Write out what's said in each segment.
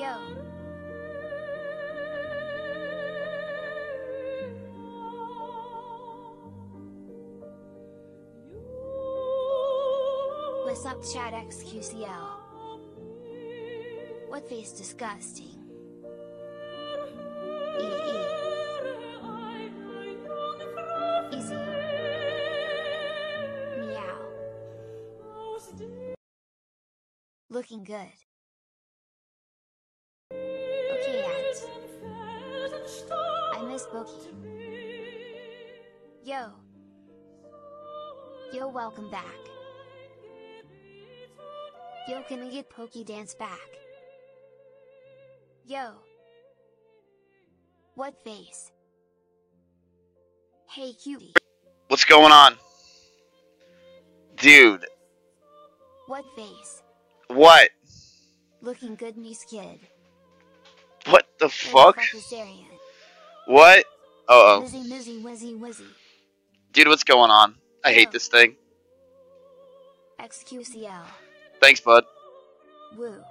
Yo. What's up, chat XQCL? What face disgusting? Easy. Meow. Looking good. Okay, ads. I miss Bookie. Yo. Yo, welcome back. Yo, can we get Pokey Dance back? Yo. What face? Hey cutie. What's going on? Dude. What face? What? Looking good, nice kid. What the fuck? Where the fuck is Darian? What? Uh-oh. Wizzy. Dude, what's going on? I hate this thing. XQCL. Thanks, bud. Woo.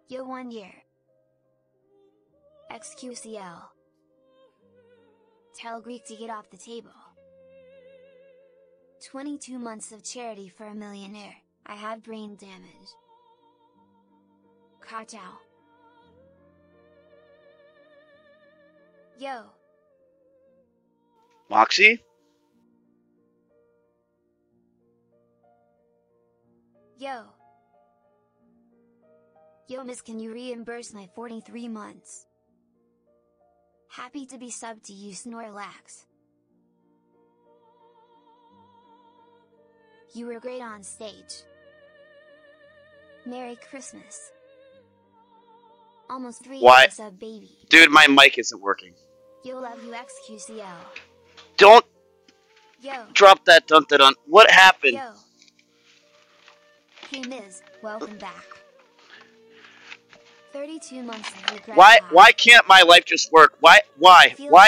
Yo, 1 year. XQCL. Tell Greek to get off the table. 22 months of charity for a millionaire. I had brain damage. Ka-chow. Yo. Moxie? Yo. Yo, miss, can you reimburse my 43 months? Happy to be subbed to you, Snorlax. You were great on stage. Merry Christmas. Almost 3 What? years of baby. Dude, my mic isn't working. Yo, love you, XQCL. Don't Yo. drop that dun-dun-dun. What happened? Yo. Hey Miz, welcome back. 32 months of regret. Why can't my life just work? Why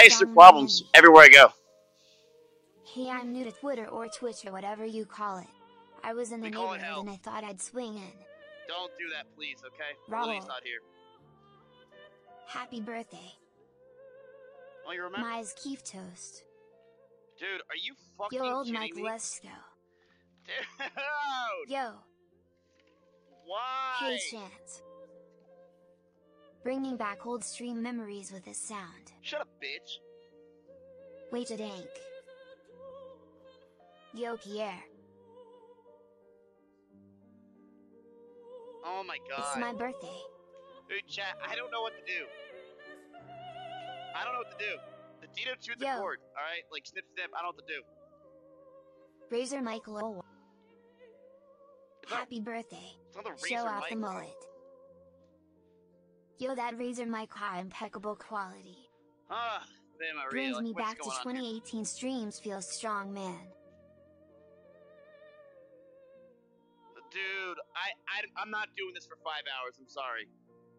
is there problems everywhere I go? Hey, I'm new to Twitter or Twitch or whatever you call it. I was in the neighborhood and I thought I'd swing in. Don't do that, please, okay? Raul. Lily's not here. Happy birthday. Oh, you remember? Mize Keef Toast. Dude, are you fucking Yo, old kidding Mike me? Lesko. Dude! Yo. Why? Hey Chance. Bringing back old stream memories with this sound. Shut up, bitch. Wait a dank. Yo, Pierre. Oh my god. It's my birthday. Dude, chat, I don't know what to do. I don't know what to do. The Dito chewed the cord, alright? Like, snip, snip, I don't know what to do. Razor Mike Lowell. Happy birthday. Show off the mullet. Yo, that Razor Mike high impeccable quality. Brings me back to 2018 streams, feels strong, man. Dude, I'm not doing this for 5 hours, I'm sorry.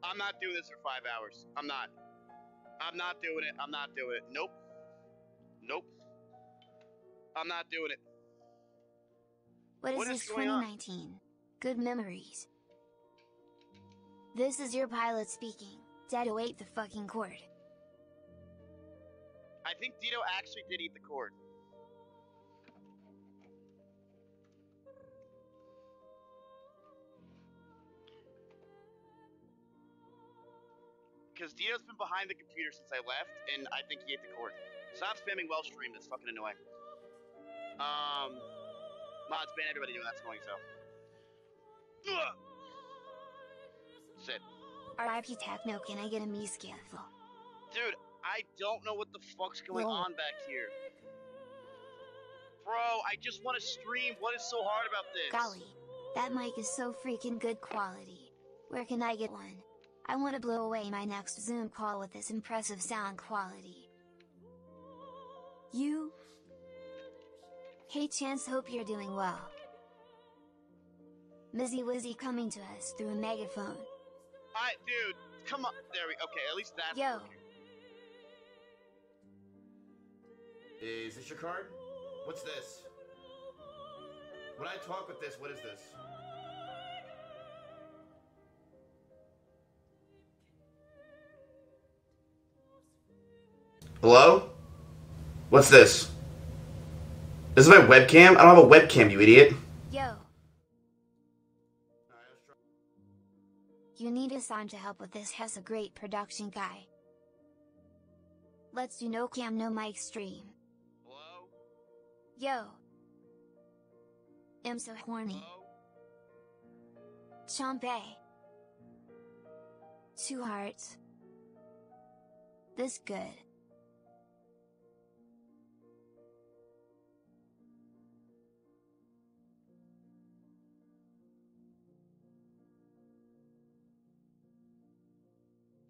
I'm not doing this for 5 hours. I'm not doing it. I'm not doing it. Nope. I'm not doing it. What is this 2019? Good memories. This is your pilot speaking. Dedo ate the fucking cord. I think Dito actually did eat the cord. Because Dito's been behind the computer since I left, and I think he ate the cord. Stop spamming well stream, that's fucking annoying. Mods ban everybody doing that's annoying, so. Sit. RIP Techno, can I get a me scaffle? Dude, I don't know what the fuck's going on back here. Bro, I just want to stream. What is so hard about this? Golly, that mic is so freaking good quality. Where can I get one? I want to blow away my next Zoom call with this impressive sound quality. You? Hey Chance, hope you're doing well. Mizzy Wizzy coming to us through a megaphone. Dude, come on. There we okay, at least that's Yo. working. Is this your card? What's this? When I talk with this, what is this? Hello? What's this? This is my webcam? I don't have a webcam, you idiot. Yo. You need Hassan to help with this. Has a great production guy. Let's do no cam no mic stream. Hello? Yo. I'm so horny. Hello? Chompe. 2 hearts. This good.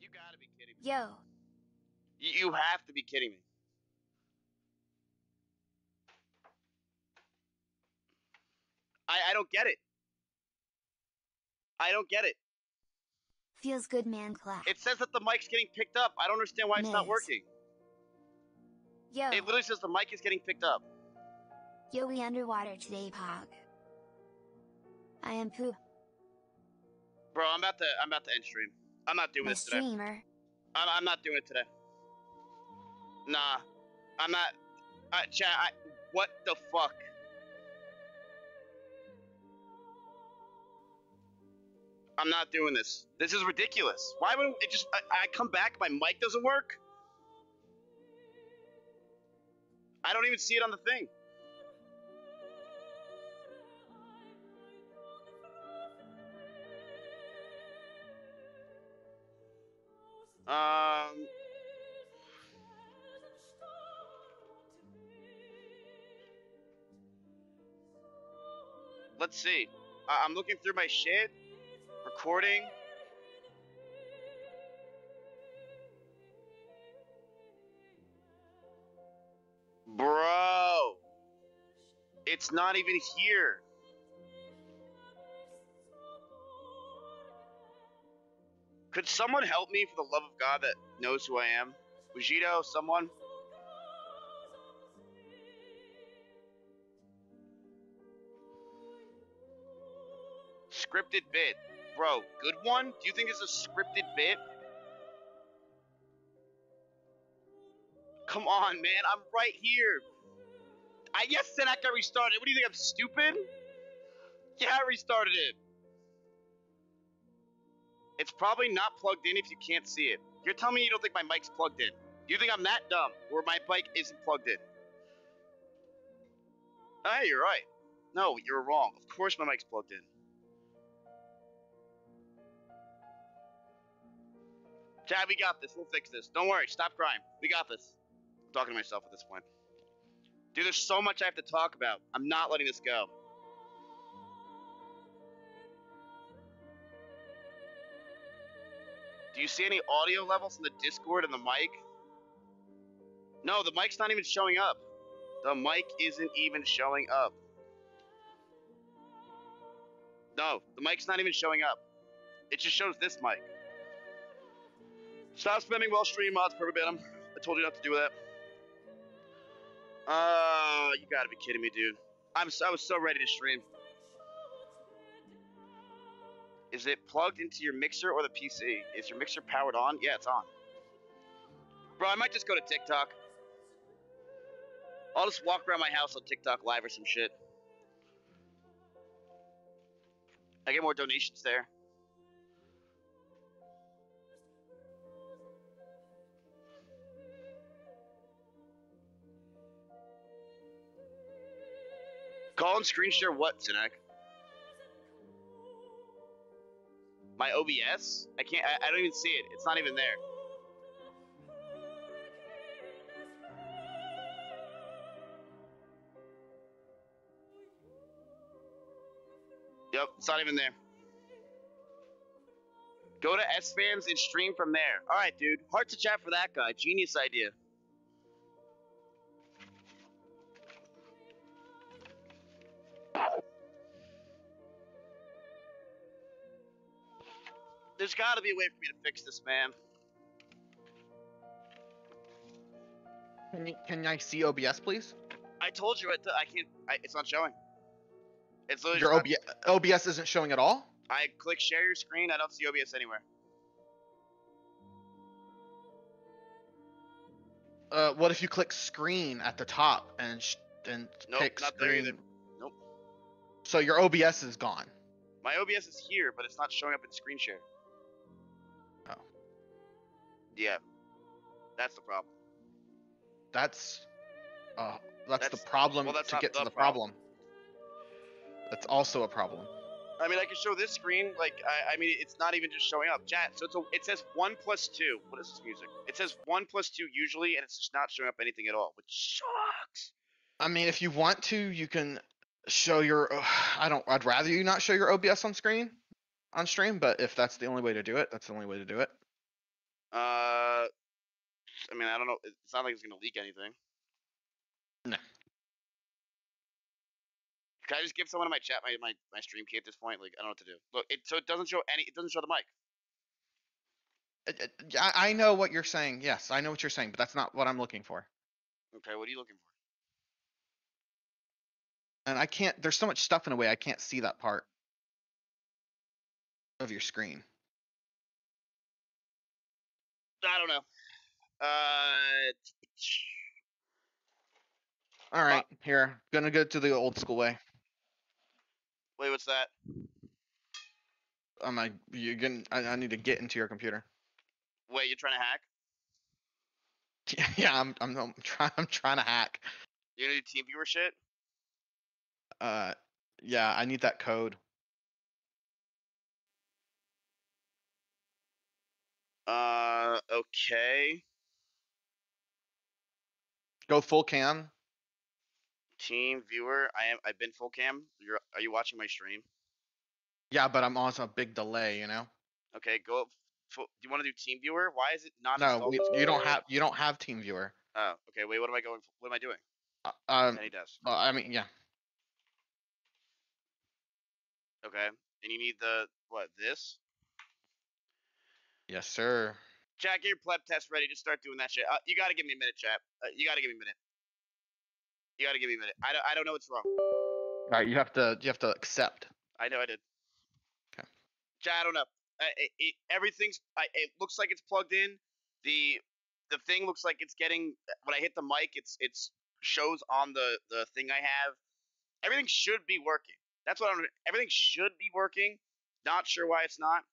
You gotta be kidding me. Yo. You have to be kidding me. I don't get it. I don't get it. Feels good, man. Clap. It says that the mic's getting picked up. I don't understand why it's not Miz. working. Yo. It literally says the mic is getting picked up. Yo, we underwater today, Pog. I am poop. Bro, I'm about to end stream. I'm not doing The this today. streamer. I'm not doing it today. Nah, I'm not. Chat. What the fuck? I'm not doing this. This is ridiculous. Why would it just? I come back, my mic doesn't work. I don't even see it on the thing. Let's see. I'm looking through my shit. Recording. Bro. It's not even here. Could someone help me for the love of God that knows who I am? Vegito, someone? Scripted bit. Bro, good one? Do you think it's a scripted bit? Come on, man. I'm right here. Yes, Senak, I restarted it. What do you think? I'm stupid? Yeah, I restarted it. It's probably not plugged in if you can't see it. You're telling me you don't think my mic's plugged in. You think I'm that dumb or my mic isn't plugged in? Oh, you're right. No, you're wrong. Of course my mic's plugged in. Chad, we got this. We'll fix this. Don't worry. Stop crying. We got this. I'm talking to myself at this point. Dude, there's so much I have to talk about. I'm not letting this go. Do you see any audio levels in the Discord and the mic? No, the mic's not even showing up. The mic isn't even showing up. No, the mic's not even showing up. It just shows this mic. Stop spamming well stream mods, Perfect Venom. I told you not to do that. You gotta be kidding me, dude. I was so ready to stream. Is it plugged into your mixer or the PC? Is your mixer powered on? Yeah, it's on. Bro, I might just go to TikTok. I'll just walk around my house on TikTok live or some shit. I get more donations there. Call and screen share what, Sinek? My OBS? I can't, I don't even see it. It's not even there. Yep, it's not even there. Go to SFAMs and stream from there. Alright, dude. Heart to chat for that guy. Genius idea. There's gotta be a way for me to fix this, man. Can I see OBS, please? I told you I can't. It's not showing. It's literally Your just OBS isn't showing at all? I click share your screen. I don't see OBS anywhere. What if you click screen at the top and Nope, pick not there screen? either. Nope. So your OBS is gone. My OBS is here, but it's not showing up in screen share. Oh. Yeah. That's the problem. That's the That's- problem well, that's to not get to the the problem. That's also a problem. I mean, I can show this screen. Like, I mean, it's not even just showing up. Chat. So it says 1 + 2. What is this music? It says 1 + 2 usually, and it's just not showing up anything at all, which sucks. I mean, if you want to, you can show your. I'd rather you not show your OBS on stream, but if that's the only way to do it, that's the only way to do it. I mean, I don't know. It's not like it's gonna leak anything. No. Can I just give someone in my chat my stream key at this point? Like, I don't know what to do. Look, it doesn't show any. It doesn't show the mic. I know what you're saying. Yes, I know what you're saying, but that's not what I'm looking for. Okay, what are you looking for? And I can't. There's so much stuff in a way I can't see that part of your screen. I don't know. All right, here. Gonna go to the old school way. Wait, what's that? You can. I need to get into your computer. Wait, you're trying to hack? Yeah, I'm trying to hack. You're gonna do team viewer shit? Yeah, I need that code. Okay. Go full cam. Team viewer. I've been full cam. Are you watching my stream? Yeah, but I'm also a big delay, you know. Okay, go up. Do you want to do team viewer? Why is it not No, installed? you don't have team viewer. Oh, okay. Wait, what am I going? What am I doing? And he does. I mean, yeah. Okay, and you need this? Yes, sir. Chat, get your pleb test ready. Just start doing that shit. You gotta give me a minute, chat. You gotta give me a minute. You gotta give me a minute. I don't know what's wrong. All right, you have to accept. I know I did. Okay. Chat, I don't know. Everything's. It looks like it's plugged in. The thing looks like it's getting. When I hit the mic, it shows on the thing I have. Everything should be working. That's what I'm. Everything should be working. Not sure why it's not.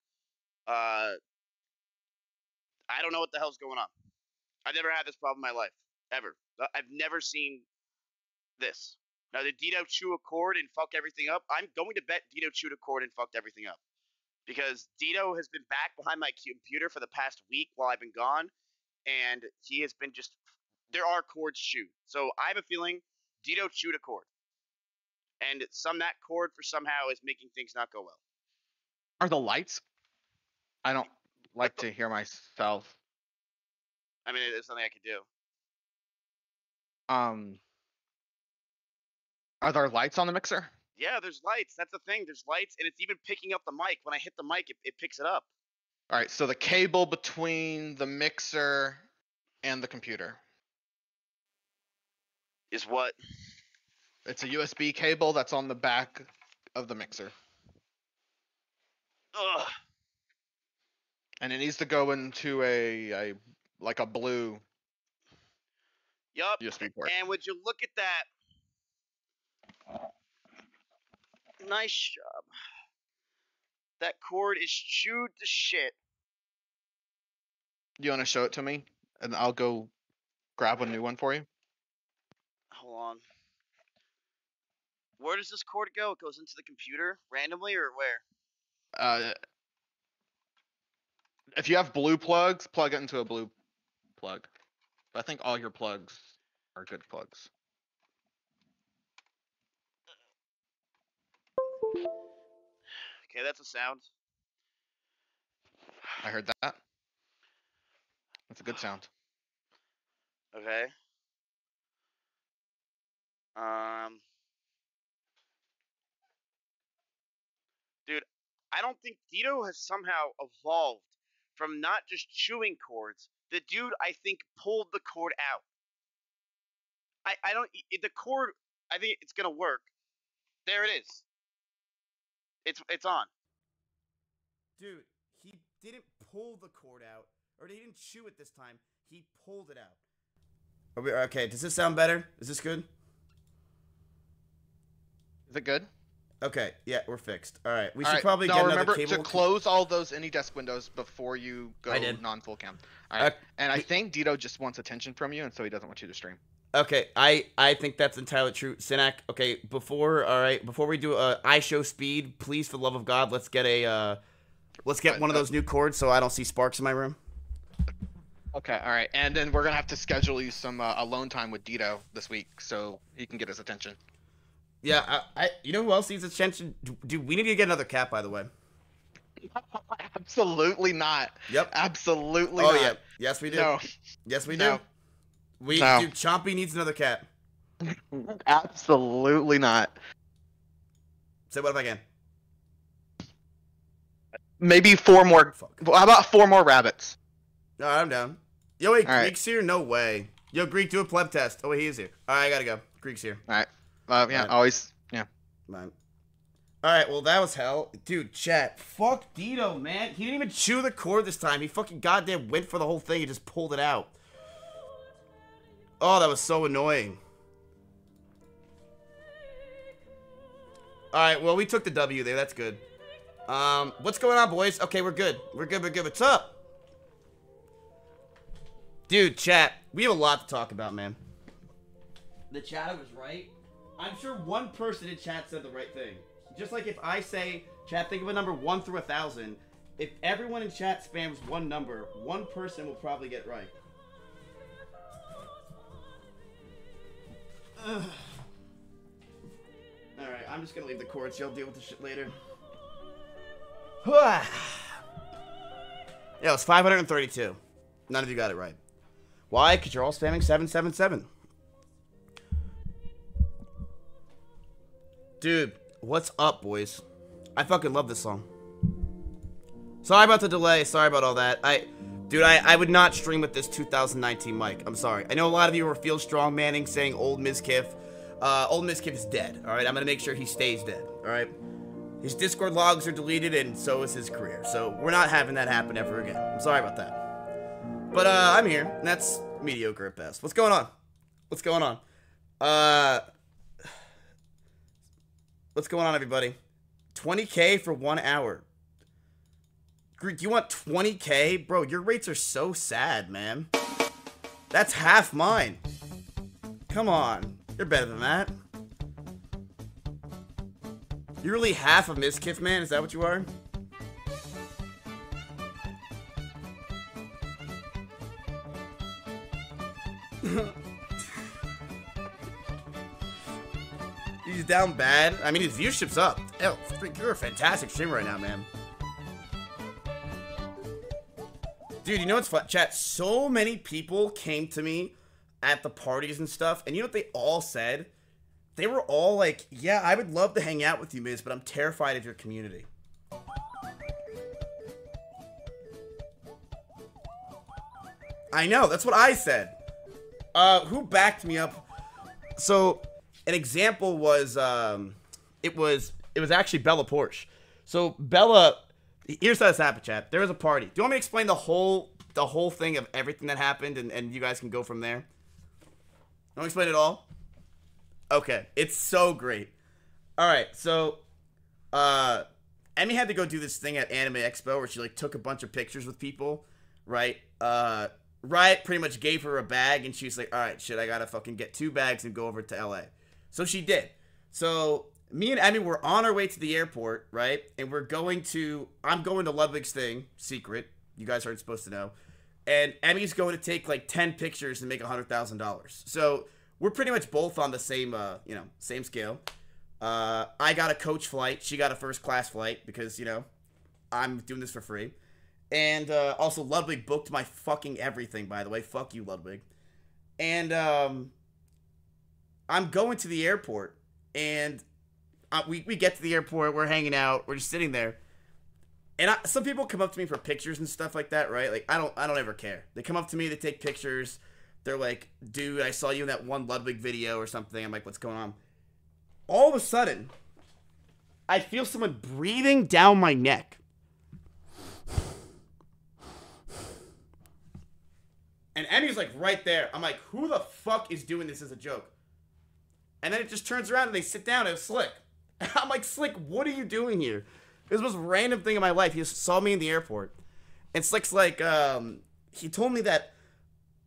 I don't know what the hell's going on. I've never had this problem in my life ever. I've never seen this. Now, did Dito chew a cord and fuck everything up? I'm going to bet Dito chewed a cord and fucked everything up. Because Dito has been back behind my computer for the past week while I've been gone, and he has been just. There are cords chewed. So I have a feeling Dito chewed a cord. And that cord for somehow is making things not go well. Are the lights? I don't like to hear myself. I mean, it's something I could do. Are there lights on the mixer? Yeah, there's lights. That's the thing. There's lights, and it's even picking up the mic. When I hit the mic, it picks it up. All right, so the cable between the mixer and the computer is what? It's a USB cable that's on the back of the mixer. Ugh. And it needs to go into a blue Yup. USB port. And would you look at that? Nice job. That cord is chewed to shit. You want to show it to me? And I'll go grab a new one for you. Hold on. Where does this cord go? It goes into the computer randomly, or where? If you have blue plugs, plug it into a blue plug. But I think all your plugs are good plugs. Okay, that's a sound. I heard that. That's a good sound. Okay. Dude, I don't think Dito has somehow evolved from not just chewing cords. The dude, I think, pulled the cord out. I don't. The cord. I think it's gonna work. There it is. It's on. Dude, he didn't pull the cord out, or he didn't chew it this time. He pulled it out. Are we okay? Does this sound better? Is this good? Is it good? Okay, yeah, we're fixed. All right, we All should right, probably now get another remember cable. to close all those AnyDesk windows before you go I did. non-full cam. All right, and I think Dito just wants attention from you, and so he doesn't want you to stream. Okay, I think that's entirely true. Sinak, okay, before we do I show speed, please, for the love of God, let's get one of those new cords so I don't see sparks in my room. Okay, all right, and then we're gonna have to schedule you some alone time with Dito this week so he can get his attention. Yeah, you know who else needs attention? Dude, we need to get another cat, by the way. Absolutely not. Yep. Absolutely not. not. Yeah. Yes, we do. No. Yes, we No. do. Dude, Chompy needs another cat. Absolutely not. Say what if I can? Maybe 4 more. Fuck. How about 4 more rabbits? All right, I'm down. Yo, wait, All Greek's here? No way. Yo, Greek, do a pleb test. Oh, wait, he is here. All right, I gotta go. Greek's here. All right. Yeah, Right. always. Yeah. Man. All right, well, that was hell. Dude, chat. Fuck Dito, man. He didn't even chew the cord this time. He fucking goddamn went for the whole thing and just pulled it out. Oh, that was so annoying. All right, well, we took the W there. That's good. What's going on, boys? Okay, we're good. We're good. What's up? Dude, chat. We have a lot to talk about, man. The chatter was right. I'm sure one person in chat said the right thing. Just like if I say, chat, think of a number 1 through 1,000. If everyone in chat spams one number, one person will probably get right. Alright, I'm just gonna leave the cords. Y'all deal with the shit later. Yeah, it was 532. None of you got it right. Why? Because you're all spamming 777. Dude, what's up, boys? I fucking love this song. Sorry about the delay. Sorry about all that. Dude, I would not stream with this 2019 mic. I'm sorry. I know a lot of you were Feel Strong Manning saying old Mizkif. Old Mizkif is dead, alright? I'm gonna make sure he stays dead, alright? His Discord logs are deleted, and so is his career. So, we're not having that happen ever again. I'm sorry about that. But, I'm here, and that's mediocre at best. What's going on? What's going on? What's going on, everybody? 20K for 1 hour. Greek, you want 20K? Bro, your rates are so sad, man. That's half mine. Come on. You're better than that. You're really half a Mizkif, man? Is that what you are? He's down bad. I mean, his viewership's up. Hell, you're a fantastic streamer right now, man. Dude, you know what's fun? Chat, so many people came to me at the parties and stuff, and you know what they all said? They were all like, yeah, I would love to hang out with you, Miz, but I'm terrified of your community. I know, that's what I said. Who backed me up? So, an example was, it was actually Bella Porsche. So, Bella, here's how this happened, chat. There was a party. Do you want me to explain the whole thing of everything that happened, and you guys can go from there? You want to explain it all? Okay, it's so great. Alright, so, Emmy had to go do this thing at Anime Expo where she, like, took a bunch of pictures with people, right? Riot pretty much gave her a bag, and she's like, alright, shit, I gotta fucking get 2 bags and go over to LA. So she did. So, me and Emmy were on our way to the airport, right? And I'm going to Ludwig's thing, secret. You guys aren't supposed to know. And Emmy's going to take, like, 10 pictures and make $100,000. So, we're pretty much both on the same, same scale. I got a coach flight. She got a first class flight because, I'm doing this for free. And, also, Ludwig booked my fucking everything, by the way. Fuck you, Ludwig. And, I'm going to the airport. And we get to the airport. We're hanging out. We're just sitting there. And some people come up to me for pictures and stuff like that, right? Like, I don't ever care. They come up to me, they take pictures. They're like, dude, I saw you in that one Ludwig video or something. I'm like, what's going on? All of a sudden, I feel someone breathing down my neck. And Emmy's like right there. I'm like, who the fuck is doing this as a joke? And then it just turns around and they sit down and it's Slick. And I'm like, Slick, what are you doing here? It was the most random thing in my life. He just saw me in the airport. And Slick's like, he told me that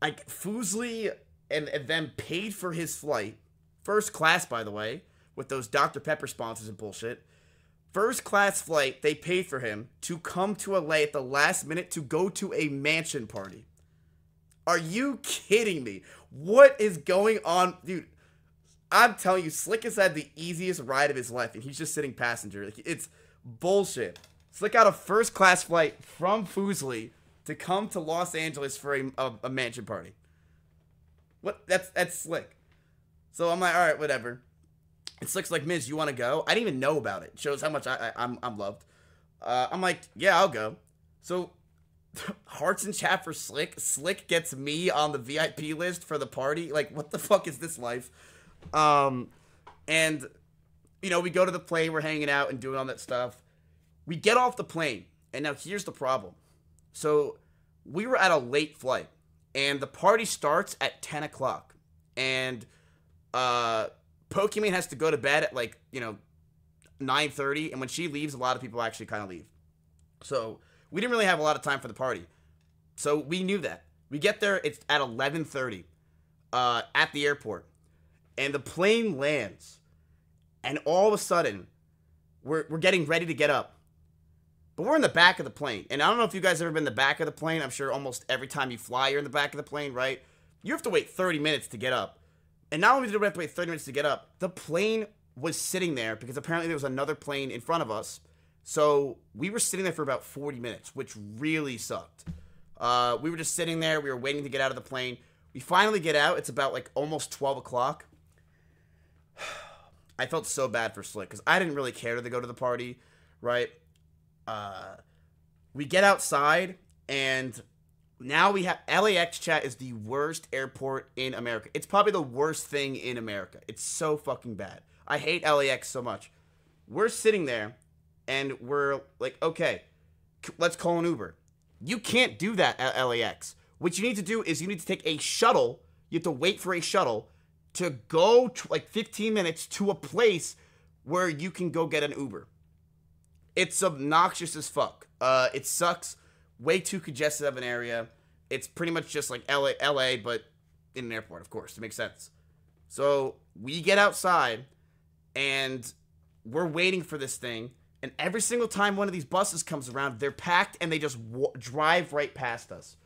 like Foosley and them paid for his flight. First class, by the way, with those Dr. Pepper sponsors and bullshit. First class flight, they paid for him to come to LA at the last minute to go to a mansion party. Are you kidding me? What is going on? Dude, I'm telling you, Slick has had the easiest ride of his life, and he's just sitting passenger. Like, it's bullshit. Slick got a first class flight from Foosley to come to Los Angeles for a mansion party. What? That's Slick. So I'm like, all right, whatever. And Slick's like, Miz, you want to go? I didn't even know about it. Shows how much I'm loved. I'm like, yeah, I'll go. So hearts in chat for Slick. Slick gets me on the VIP list for the party. Like, what the fuck is this life? And you know, we go to the plane. We're hanging out and doing all that stuff. We get off the plane, and now here's the problem. So we were at a late flight, and the party starts at 10 o'clock, and Pokimane has to go to bed at, like, you know, 9:30, and when she leaves, a lot of people actually kind of leave. So we didn't really have a lot of time for the party. So we knew that. We get there, it's at 11:30 at the airport, and the plane lands, and all of a sudden, we're getting ready to get up. But we're in the back of the plane, and I don't know if you guys have ever been in the back of the plane. I'm sure almost every time you fly, you're in the back of the plane, right? You have to wait 30 minutes to get up. And not only did we have to wait 30 minutes to get up, the plane was sitting there because apparently there was another plane in front of us. So we were sitting there for about 40 minutes, which really sucked. We were just sitting there. We were waiting to get out of the plane. We finally get out. It's about like almost 12 o'clock. I felt so bad for Slick because I didn't really care to go to the party, right? We get outside, and now we have LAX chat is the worst airport in America. It's probably the worst thing in America. It's so fucking bad. I hate LAX so much. We're sitting there, and we're like, okay, let's call an Uber. You can't do that at LAX. What you need to do is you need to take a shuttle. You have to wait for a shuttle to go like 15 minutes to a place where you can go get an Uber. It's obnoxious as fuck. It sucks. Way too congested of an area. It's pretty much just like LA, but in an airport, of course. It makes sense. So we get outside, and we're waiting for this thing. And every single time one of these buses comes around, they're packed, and they just drive right past us.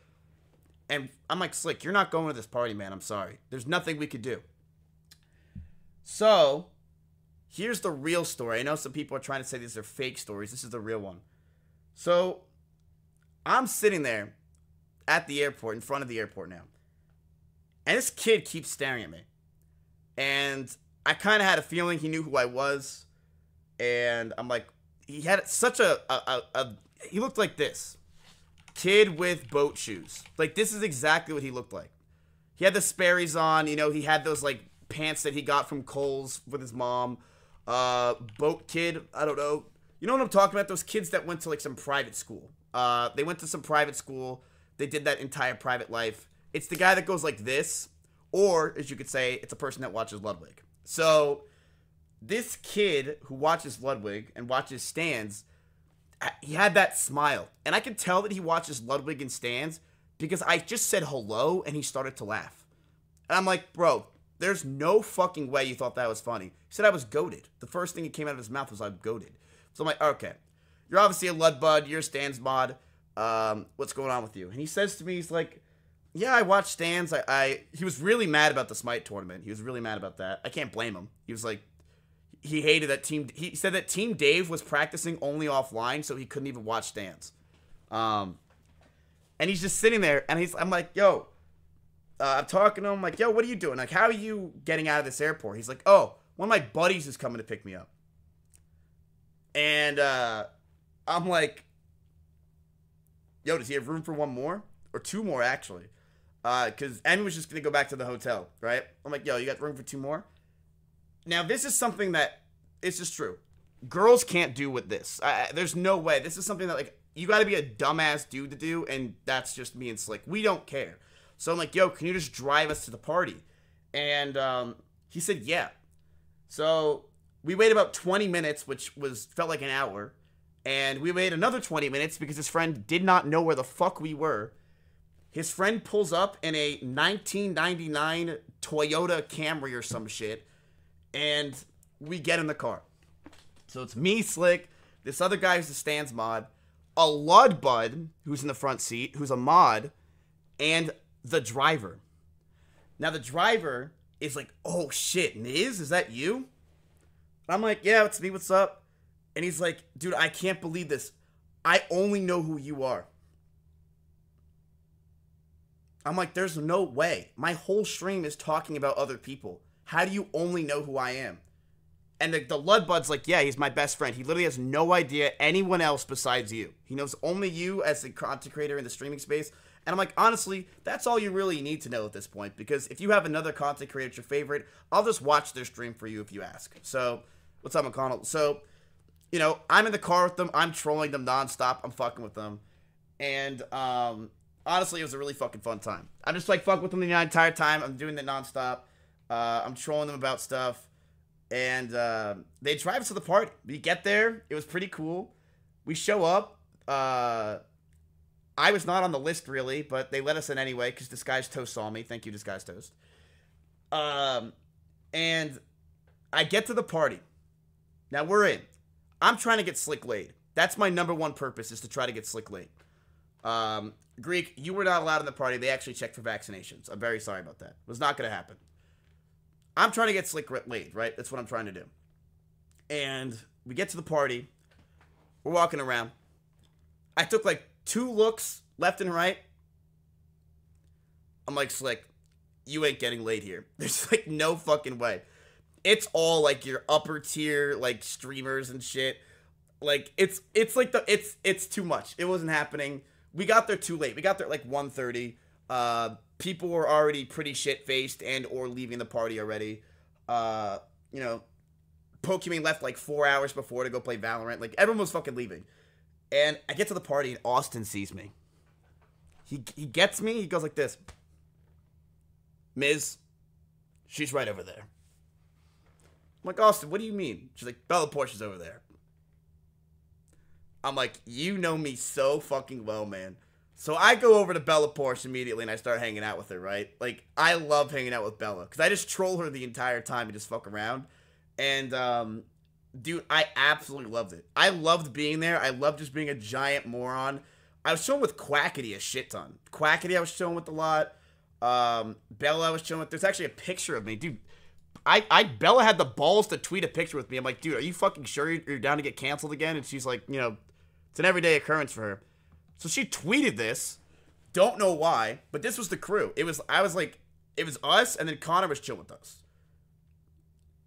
And I'm like, Slick, you're not going to this party, man. I'm sorry. There's nothing we could do. So here's the real story. I know some people are trying to say these are fake stories. This is the real one. So I'm sitting there at the airport, in front of the airport now. And this kid keeps staring at me. And I kind of had a feeling he knew who I was. And I'm like, he had such he looked like this. Kid with boat shoes. Like, this is exactly what he looked like. He had the Sperry's on, you know, he had those, like, pants that he got from Kohl's with his mom. Boat kid, I don't know. You know what I'm talking about? Those kids that went to, like, some private school. They went to some private school. They did that entire private life. It's the guy that goes like this. Or, as you could say, it's a person that watches Ludwig. So this kid who watches Ludwig and watches Stans, he had that smile. And I could tell that he watches Ludwig and Stans because I just said hello and he started to laugh. And I'm like, bro, there's no fucking way you thought that was funny. He said I was goated. The first thing that came out of his mouth was I'm goated. So I'm like, okay, you're obviously a Lud Bud, you're a Stans mod. What's going on with you? And he says to me, he's like, yeah, I watched Stans. He was really mad about the Smite tournament. He was really mad about that. I can't blame him. He was like, he hated that team. He said that Team Dave was practicing only offline, so he couldn't even watch Stans. And he's just sitting there, and I'm like, yo, I'm talking to him, like, yo, what are you doing? Like, how are you getting out of this airport? He's like, oh, one of my buddies is coming to pick me up. And I'm like, yo, does he have room for one more? Or two more, actually. Because Emmy was just going to go back to the hotel, right? I'm like, yo, you got room for two more? Now, this is something that, it's just true. Girls can't do with this. There's no way. This is something that, like, you got to be a dumbass dude to do, and that's just me and Slick. We don't care. So I'm like, yo, can you just drive us to the party? And he said, yeah. So we waited about 20 minutes, which felt like an hour. And we waited another 20 minutes because his friend did not know where the fuck we were. His friend pulls up in a 1999 Toyota Camry or some shit. And we get in the car. So it's me, Slick, this other guy who's the stands mod, a Lud Bud who's in the front seat, who's a mod, and the driver. Now the driver is like, oh shit, Miz, is that you? I'm like, yeah, it's me, what's up? And he's like, dude, I can't believe this. I only know who you are. I'm like, there's no way. My whole stream is talking about other people. How do you only know who I am? And the Lud Bud's like, yeah, he's my best friend. He literally has no idea anyone else besides you. He knows only you as the content creator in the streaming space. And I'm like, honestly, that's all you really need to know at this point. Because if you have another content creator that's your favorite, I'll just watch their stream for you if you ask. So, what's up, McConnell? So, you know, I'm in the car with them. I'm trolling them nonstop. I'm fucking with them. And, honestly, it was a really fucking fun time. I'm just, like, fucking with them the entire time. I'm doing it nonstop. I'm trolling them about stuff. And, they drive us to the party. We get there. It was pretty cool. We show up. I was not on the list, really, but they let us in anyway, because Disguised Toast saw me. Thank you, Disguised Toast. And I get to the party. Now, we're in. I'm trying to get Slick laid. That's my number one purpose, is to try to get Slick laid. Greek, you were not allowed in the party. They actually checked for vaccinations. I'm very sorry about that. It was not going to happen. I'm trying to get Slick laid, right? That's what I'm trying to do. And we get to the party. We're walking around. I took like 2 looks left and right. I'm like, Slick, you ain't getting laid here. There's like no fucking way. It's all like your upper tier like streamers and shit. Like it's like it's too much. It wasn't happening. We got there too late. We got there at like 1:30. People were already pretty shit-faced and or leaving the party already. You know, Pokemon left like 4 hours before to go play Valorant. Like everyone was fucking leaving. And I get to the party and Austin sees me. He gets me. He goes like this. Miz, she's right over there. I'm like, Austin, what do you mean? She's like, Bella Porsche's over there. I'm like, you know me so fucking well, man. So I go over to Bella Porsche immediately and I start hanging out with her, right? Like, I love hanging out with Bella. Because I just troll her the entire time and just fuck around. And, dude, I absolutely loved it. I loved being there. I loved just being a giant moron. I was chilling with Quackity a shit ton. Quackity I was chilling with a lot. Bella I was chilling with. There's actually a picture of me. Dude, Bella had the balls to tweet a picture with me. I'm like, dude, are you fucking sure you're down to get canceled again? And she's like, you know, it's an everyday occurrence for her. So she tweeted this. Don't know why, but this was the crew. It was us, and then Connor was chilling with us.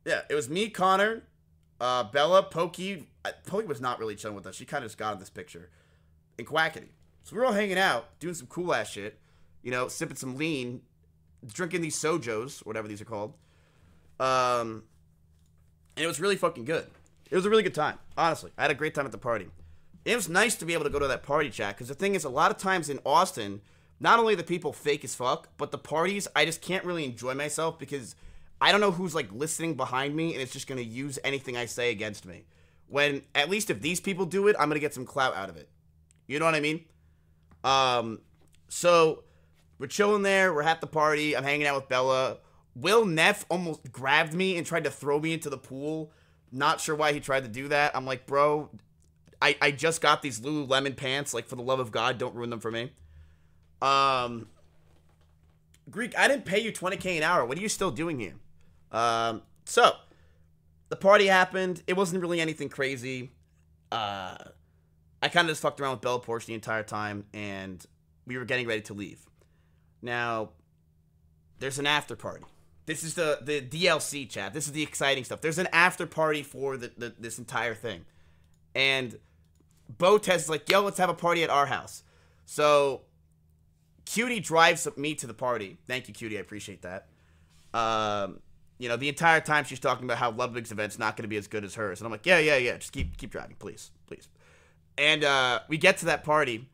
Yeah, it was me, Connor, Bella, Pokey. Pokey was not really chilling with us. She kind of just got in this picture. And Quackity. So we were all hanging out, doing some cool ass shit. You know, sipping some lean, drinking these sojos, whatever these are called. And it was really fucking good. It was a really good time, honestly. I had a great time at the party. It was nice to be able to go to that party, chat, because the thing is, a lot of times in Austin, not only the people fake as fuck, but the parties, I just can't really enjoy myself because I don't know who's, like, listening behind me, and it's just going to use anything I say against me. When, at least if these people do it, I'm going to get some clout out of it. You know what I mean? So, we're chilling there, we're at the party, I'm hanging out with Bella. Will Neff almost grabbed me and tried to throw me into the pool. Not sure why he tried to do that. I'm like, bro, I just got these Lululemon pants. Like, for the love of God, don't ruin them for me. Greek, I didn't pay you $20K an hour. What are you still doing here? So, the party happened. It wasn't really anything crazy. I kind of just fucked around with Bella Porsche the entire time, and we were getting ready to leave. Now, there's an after party. This is the DLC, chat. This is the exciting stuff. There's an after party for this entire thing. And Botez is like, yo, let's have a party at our house. So, Cutie drives me to the party. Thank you, Cutie. I appreciate that. You know, the entire time she's talking about how Ludwig's event's not going to be as good as hers. And I'm like, yeah. Just keep driving, please. And we get to that party.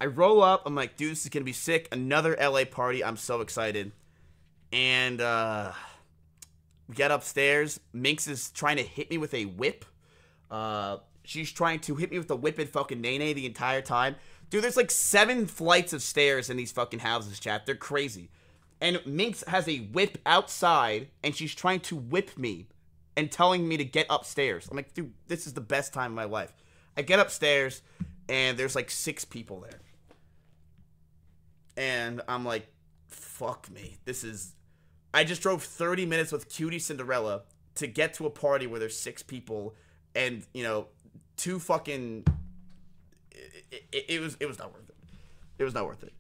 I roll up. I'm like, dude, this is gonna be sick. Another LA party. I'm so excited. And we get upstairs. Minx is trying to hit me with a whip. She's trying to hit me with the whip and fucking Nene the entire time. Dude, there's like 7 flights of stairs in these fucking houses, chat. They're crazy. And Minx has a whip outside, and she's trying to whip me and telling me to get upstairs. I'm like, dude, this is the best time of my life. I get upstairs, and there's like 6 people there. And I'm like, fuck me. I just drove 30 minutes with Cutie Cinderella to get to a party where there's 6 people, and, 2 fucking... It was not worth it. It was not worth it.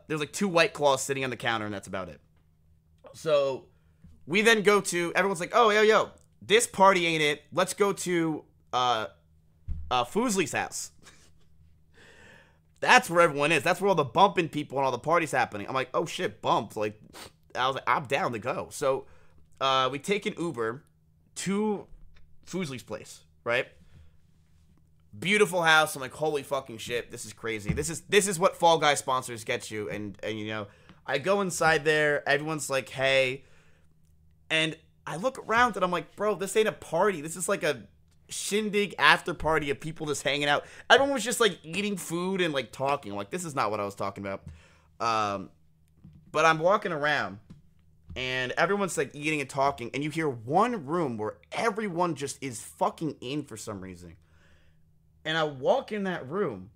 There's like 2 White Claws sitting on the counter, and that's about it. So we then go to, everyone's like, oh, yo, this party ain't it. Let's go to Foosley's house. That's where everyone is. That's where all the bumping people and all the parties happening. I'm like, oh shit, bumped. Like, I was like, I'm down to go. So we take an Uber to Foosley's place, right? Beautiful house. I'm like, holy fucking shit, this is crazy. This is what Fall Guy sponsors get you. And I go inside there. Everyone's like, hey. And I look around and I'm like, bro, this ain't a party. This is like a shindig after party of people just hanging out. Everyone was just like eating food and like talking. I'm like, this is not what I was talking about. But I'm walking around and everyone's like eating and talking. And you hear one room where everyone just is fucking in for some reason. And I walk in that room,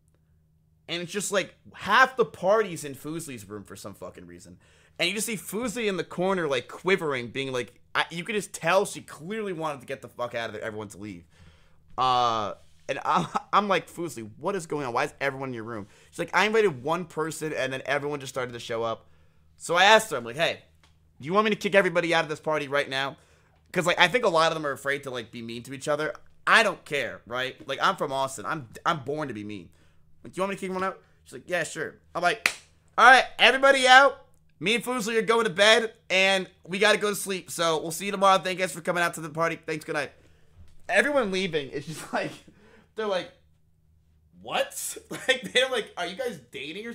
and it's just like half the party's in Foosley's room for some fucking reason. And you just see Foosley in the corner, like quivering, being like, you could just tell she clearly wanted to get the fuck out of there, everyone to leave. And I'm like, Foosley, what is going on? Why is everyone in your room? She's like, I invited one person, and then everyone just started to show up. So I asked her, I'm like, hey, do you want me to kick everybody out of this party right now? Because like I think a lot of them are afraid to like be mean to each other. I don't care, right? Like, I'm from Austin. I'm born to be mean. Like, do you want me to kick one out? She's like, yeah, sure. I'm like, all right, everybody out. Me and Foosley are going to bed, and we got to go to sleep. So we'll see you tomorrow. Thank you guys for coming out to the party. Thanks, good night. Everyone leaving is just like, they're like, what? Like, they're like, are you guys dating or something?